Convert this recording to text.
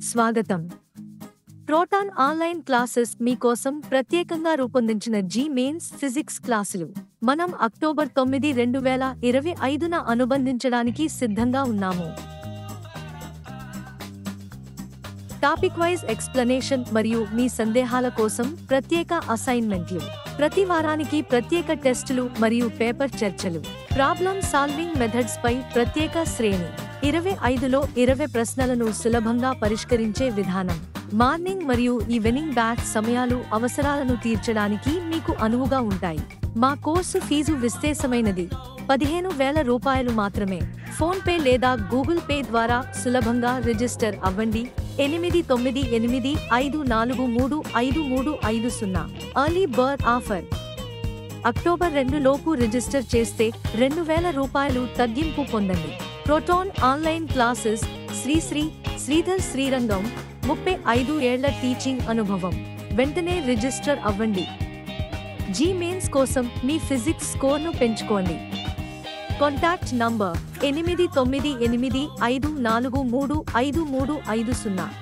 స్వాగతం. Proton online classes మీకోసం ప్రత్యేకంగా రూపొందించిన మెయిన్స్ ఫిజిక్స్ క్లాసులు మనం అక్టోబర్ 9, 2025న అనుబంధించడానికి సిద్ధంగా ఉన్నాము. టాపిక్ వైజ్ ఎక్స్‌ప్లనేషన్ మరియు మీ సందేహాల కోసం ప్రత్యేక అసైన్‌మెంట్లు, ప్రతి వారానికి ప్రత్యేక టెస్టులు మరియు పేపర్ చర్చలు, ప్రాబ్లమ్ సాల్వింగ్ మెథడ్స్ పై ప్రత్యేక శ్రేణి, 25లో 20 ప్రశ్నలను సులభంగా పరిష్కరించే విధానం, మార్నింగ్ మరియు ఈవినింగ్ బ్యాచ్ సమయాలు అవసరాలను తీర్చడానికి మీకు అనువుగా ఉంటాయి. మా కోర్సు ఫీజు విశేషమైనది, 15,000 రూపాయలు మాత్రమే. ఫోన్ పే లేదా గూగుల్ పే ద్వారా సులభంగా రిజిస్టర్ అవ్వండి. 8985435350 ఎర్లీ బర్డ్ ఆఫర్. అక్టోబర్ 2 లోపు రిజిస్టర్ చేస్తే 2,000 రూపాయలు తగ్గింపు పొందండి. Proton online classes Sridhar Srirangam, 35 ఏళ్ల టీచింగ్ అనుభవం. వెంటనే రిజిస్టర్ అవ్వండి. మెయిన్స్ కోసం మీ ఫిజిక్స్ స్కోర్ను పెంచుకోండి. Contact number 8988543550.